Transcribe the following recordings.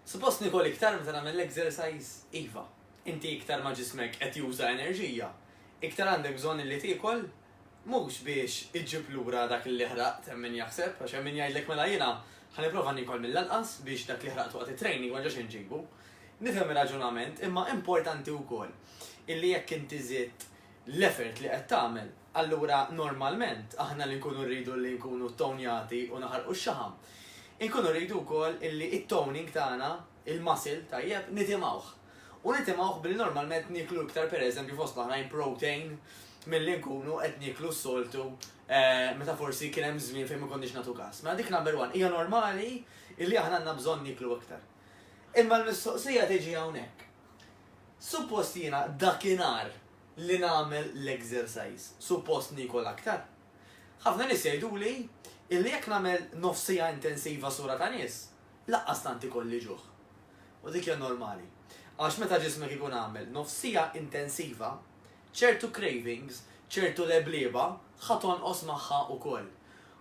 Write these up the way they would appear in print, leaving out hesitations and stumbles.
Suppost nikol iktar meta nagħmel exercise, iva. Inti iktar ma ġismek qed juża enerġija, iktar għandek bżonn li tiekol mhux biex iġġib lura dak li ħraqt hemm min jaħseb, għax hemm min jgħidlek mela jiena ħanipprova nikol mill-lanqas biex dak li ħraqt waqt it-training ma ġax inġibu. Nifhem ir-raġunament, imma importanti wkoll illi jekk inti żied l-effort li qed tagħmel, allura normalment aħna li nkunu rridu li nkunu tonjati u naħarqu x-xaħam. Inkunu rridu wkoll illi it-toning tagħna, il-muscle tajjeb, nitimgħuh. U nitimgħuh billi normalment niklu iktar pereżempju fost l-oħrajn protein milli nkunu qed niklu s-soltu meta forsi kien hemm żmien fejn ma konniex nagħtu każ. Mela dik number one, hija normali illi aħna għandna bżonn niklu iktar. Imma l-mistoqsija tiġi hawnhekk. Suppost jiena dakinhar li nagħmel l-exercise, suppost nikol aktar. Ħafna nies jgħiduli illi jekk nagħmel nofsija intensiva sura ta' nies, laqqas tant ikolli ġuħ. U dik hija normali. Għax meta ġismek ikun għamel nofsija intensiva, ċertu cravings, ċertu leblieba, ħaton magħha wkoll.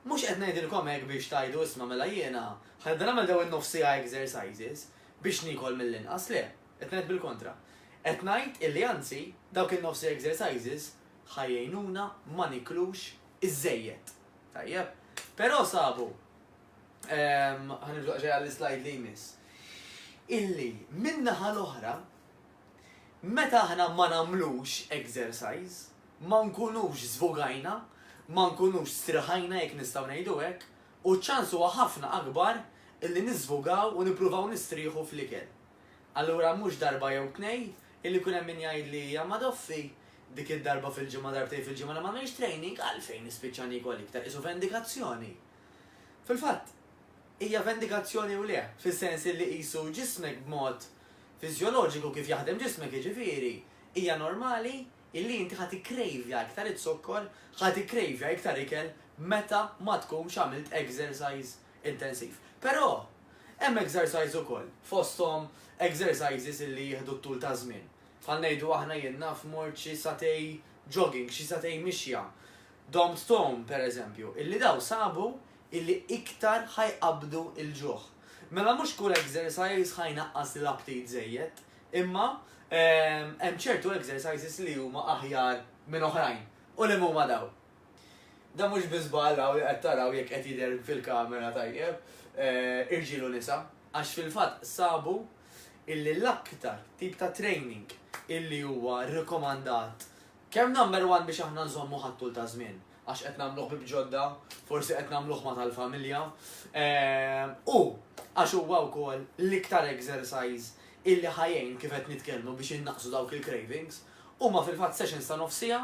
Mhux qed ngħidilkom hekk biex tajdu isma' mela jiena ħadda nagħmel dawn in-nofsija exercises biex nikol mill-inqas le, qed ngħid bil-kontra. Qed ngħid illi anzi dawk in-nofsija exercises ħajjejnuna ma niklux iż-żejjed. Tajjeb? Però sabu, ħanibduq ġej għall-slide li jmiss, illi min-naħa l-oħra, meta aħna ma nagħmlux exercise, ma nkunux żvogajna, ma nkunux strħajna jekk nistgħu ngħidu hekk, u ċans huwa ħafna akbar illi niżvogaw u nippruvaw nistrieħu fl-ikel. Allura mhux darba jew tnejn illi kun hemm min jgħid li ja ma doffi dik id-darba fil-ġimgħa darbtejn fil-ġimgħa ma m'għamilx training għalfejn nispiċċa nikol iktar isu vendikazzjoni. Fil-fatt, hija vendikazzjoni u le, fis-sens li qisu ġismek b'mod fiżjoloġiku kif jaħdem ġismek jiġifieri, hija normali illi inti ħadd ikkrejvja iktar it-sokkor, ħadd ikkrejvja iktar ikel meta ma tkunx għamilt exercise intensiv. Però hemm exercise ukoll, fosthom exercises illi jieħdu t-tul ta' żmien. Bħal ngħidu aħna jien naf mort xi satej jogging, xi satej mixja, dom stone pereżempju, illi daw sabu illi iktar ħajqabdu il-ġuħ. Mela mhux kull exercise ħajnaqqas l-aptit żejjed, imma hemm ċertu exercises li huma aħjar minn oħrajn u li huma daw. Da mhux biżbal li qed taraw jekk qed jidher fil-kamera tajjeb, irġiel u nisa, għax fil-fatt sabu illi l-aktar tip ta' training illi huwa rikomandat kemm number one biex aħna nżommu ħattul ta' żmien għax qed nagħmluh bibġodda, forsi qed nagħmluh ma' tal-familja, u għax huwa wkoll l-iktar exercise illi ħajjejn kif qed nitkellmu biex innaqsu dawk il-cravings, huma fil-fatt sessions ta' nofsija,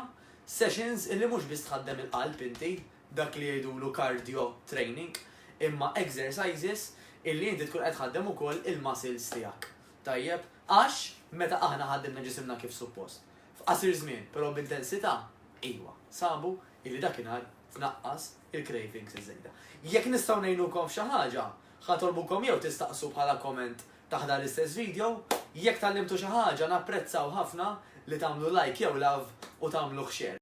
sessions illi mhux biss tħaddem il-qalb inti, dak li jgħidulu cardio training, imma exercises illi inti tkun qed tħaddem ukoll il-muscles tiegħek. Tajjeb, għax meta aħna ħaddimna ġisimna kif suppost. F'qasir żmien, però b'intensità, iwa, sabu illi dakinhar tnaqqas il-cravings iż-żejda. Jekk nistgħu ngħinukom f'xi ħaġa, ħatolbukom jew tistaqsu bħala comment taħt l-istess video, jekk tallimtu xi ħaġa napprezzaw ħafna li tagħmlu like jew love u tagħmlu share.